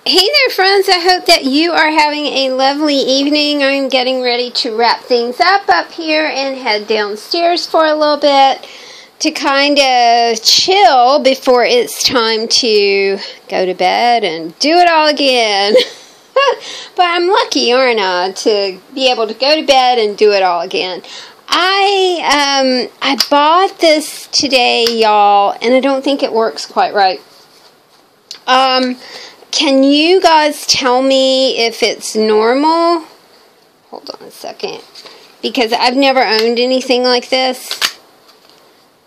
Hey there, friends. I hope that you are having a lovely evening. I'm getting ready to wrap things up here and head downstairs for a little bit to kind of chill before it's time to go to bed and do it all again. But I'm lucky, aren't I, to be able to go to bed and do it all again. I bought this today, y'all, and I don't think it works quite right. Can you guys tell me if it's normal? Hold on a second. Because I've never owned anything like this.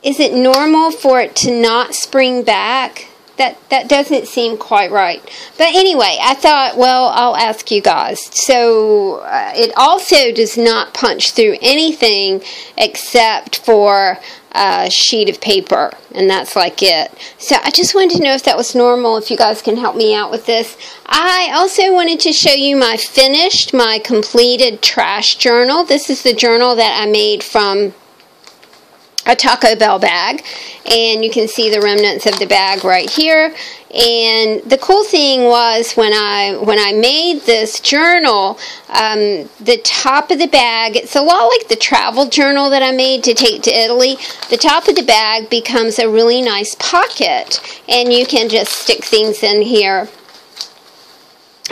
Is it normal for it to not spring back? That doesn't seem quite right. But anyway, I thought, well, I'll ask you guys. So, it also does not punch through anything except for a sheet of paper. And that's like it. So, I just wanted to know if that was normal, if you guys can help me out with this. I also wanted to show you my completed trash journal. This is the journal that I made from a Taco Bell bag, and you can see the remnants of the bag right here. And the cool thing was when I made this journal, the top of the bag, it's a lot like the travel journal that I made to take to Italy. The top of the bag becomes a really nice pocket, and you can just stick things in here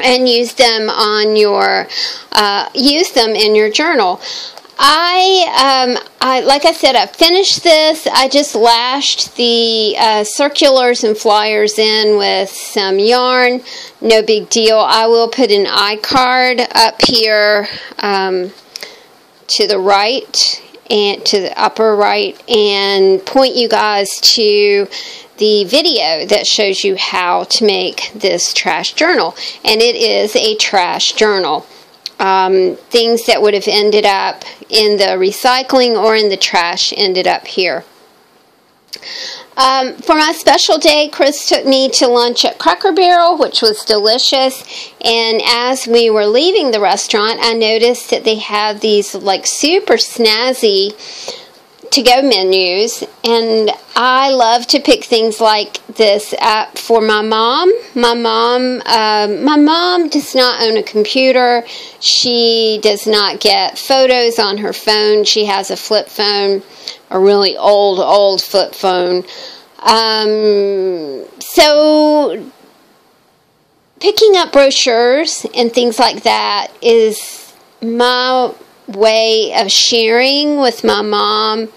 and use them on your in your journal. Like I said, I finished this. I just lashed the circulars and flyers in with some yarn. No big deal. I will put an iCard up here to the right and to the upper right and point you guys to the video that shows you how to make this trash journal. And it is a trash journal. Things that would have ended up in the recycling or in the trash ended up here. For my special day, Chris took me to lunch at Cracker Barrel, which was delicious. And as we were leaving the restaurant, I noticed that they had these like super snazzy to-go menus, and I love to pick things like this up for my mom. My mom does not own a computer. She does not get photos on her phone. She has a flip phone, a really old flip phone. So picking up brochures and things like that is my way of sharing with my mom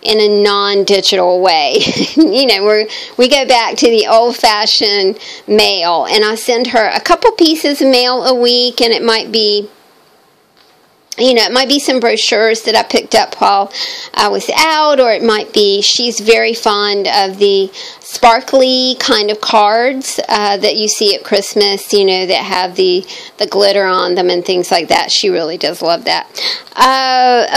in a non-digital way. You know, we go back to the old-fashioned mail, and I send her a couple pieces of mail a week, and it might be, you know, it might be some brochures that I picked up while I was out, or it might be, she's very fond of the sparkly kind of cards that you see at Christmas, you know, that have the glitter on them and things like that. She really does love that.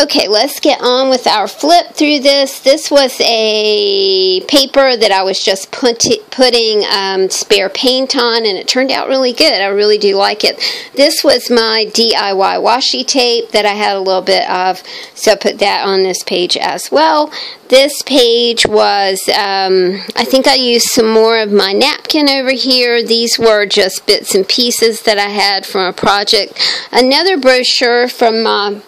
Okay, let's get on with our flip through this. This was a paper that I was just putting spare paint on, and it turned out really good. I really do like it. This was my DIY washi tape that I had a little bit of, so I put that on this page as well. This page was, I think I used some more of my napkin over here. These were just bits and pieces that I had from a project. Another brochure from my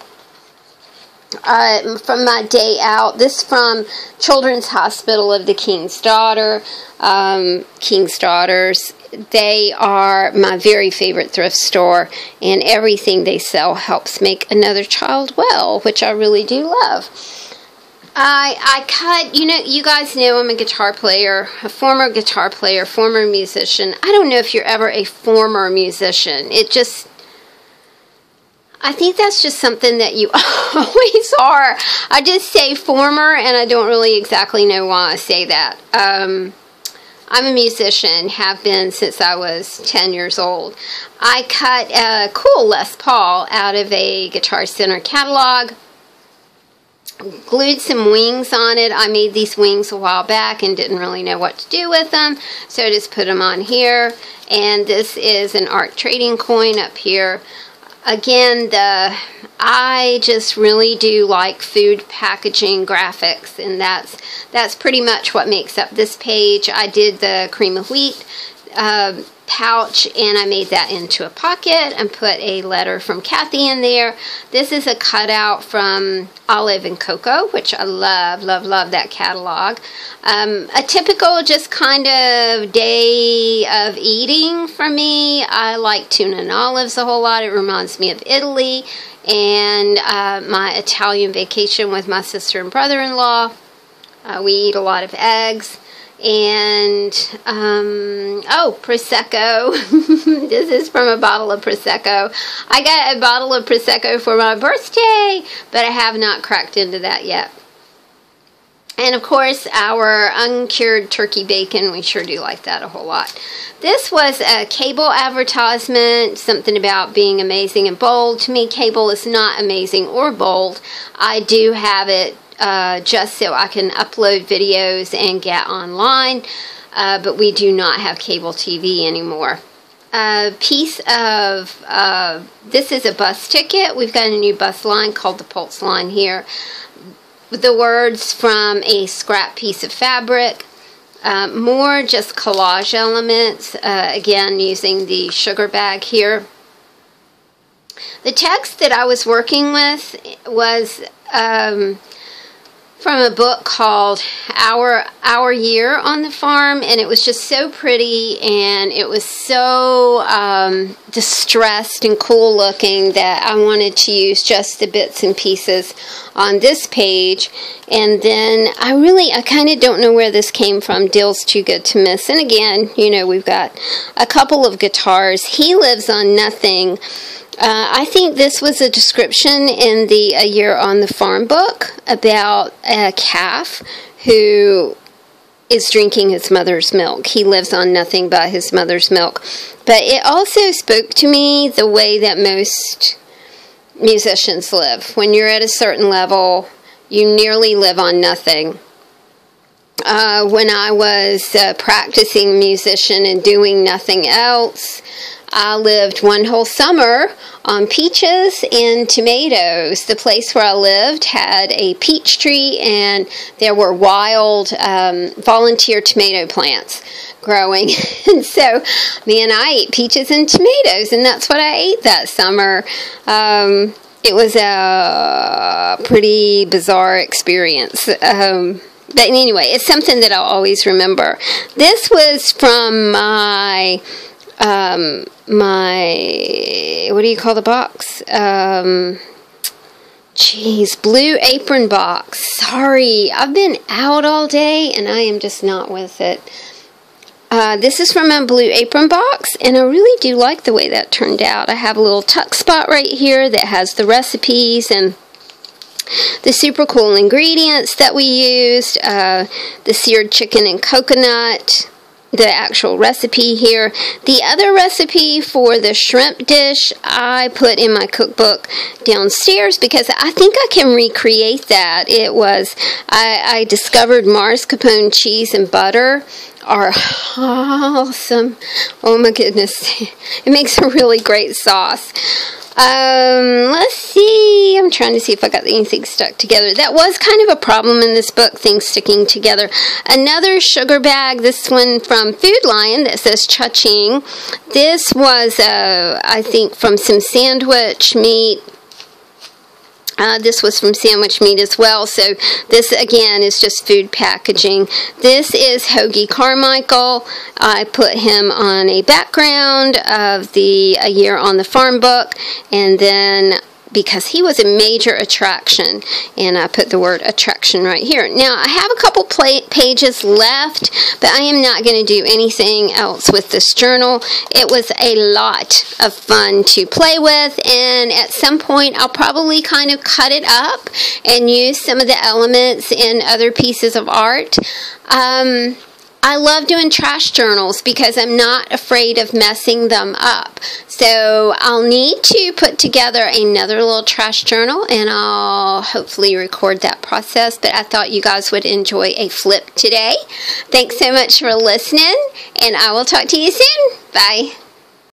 day out. This from Children's Hospital of the King's Daughter. King's Daughters. They are my very favorite thrift store, and everything they sell helps make another child well, which I really do love. I cut, you know, you guys know I'm a guitar player, a former guitar player, former musician. I don't know if you're ever a former musician. It just, I think that's just something that you always are. I just say former, and I don't really exactly know why I say that. I'm a musician, have been since I was 10 years old. I cut a cool Les Paul out of a Guitar Center catalog, glued some wings on it. I made these wings a while back and didn't really know what to do with them, so I just put them on here. And this is an art trading coin up here. Again, I just really do like food packaging graphics, and that's pretty much what makes up this page. I did the cream of wheat pouch, and I made that into a pocket and put a letter from Kathy in there. This is a cutout from Olive and Cocoa, which I love, love, love that catalog. A typical just kind of day of eating for me. I like tuna and olives a whole lot. It reminds me of Italy and my Italian vacation with my sister and brother-in-law. We eat a lot of eggs. And, oh, Prosecco. This is from a bottle of Prosecco. I got a bottle of Prosecco for my birthday, but I have not cracked into that yet. And, of course, our uncured turkey bacon. We sure do like that a whole lot. This was a cable advertisement, something about being amazing and bold. To me, cable is not amazing or bold. I do have it just so I can upload videos and get online, but we do not have cable TV anymore. A piece of, this is a bus ticket. We've got a new bus line called the Pulse line here. The words from a scrap piece of fabric. More just collage elements, again using the sugar bag here. The text that I was working with was from a book called Our Year on the Farm, and it was just so pretty, and it was so distressed and cool looking that I wanted to use just the bits and pieces on this page. And then I kind of don't know where this came from. Dill's Too Good to Miss. And again, you know, we've got a couple of guitars. He Lives on Nothing. I think this was a description in the A Year on the Farm book about a calf who is drinking his mother's milk. He lives on nothing but his mother's milk. But it also spoke to me the way that most musicians live. When you're at a certain level, you nearly live on nothing. When I was a practicing musician and doing nothing else, I lived one whole summer on peaches and tomatoes. The place where I lived had a peach tree, and there were wild volunteer tomato plants growing. And so, man, I ate peaches and tomatoes, and that's what I ate that summer. It was a pretty bizarre experience. But anyway, it's something that I'll always remember. This was from my what do you call the box? Blue Apron box. Sorry, I've been out all day and I am just not with it. This is from my Blue Apron box, and I really do like the way that turned out. I have a little tuck spot right here that has the recipes and the super cool ingredients that we used. The seared chicken and coconut. The actual recipe here. The other recipe for the shrimp dish I put in my cookbook downstairs because I think I can recreate that. It was, I discovered mascarpone cheese and butter are awesome. Oh my goodness. It makes a really great sauce. Let's see. I'm trying to see if I got anything stuck together. That was kind of a problem in this book, things sticking together. Another sugar bag, this one from Food Lion that says cha-ching. This was, I think, from some sandwich meat. This was from sandwich meat as well. So this, again, is just food packaging. This is Hoagie Carmichael. I put him on a background of the A Year on the Farm book. And then, because he was a major attraction, and I put the word attraction right here. Now, I have a couple pages left, but I am not going to do anything else with this journal. It was a lot of fun to play with, and at some point, I'll probably kind of cut it up and use some of the elements in other pieces of art. I love doing trash journals because I'm not afraid of messing them up. So I'll need to put together another little trash journal, and I'll hopefully record that process. But I thought you guys would enjoy a flip today. Thanks so much for listening, and I will talk to you soon. Bye.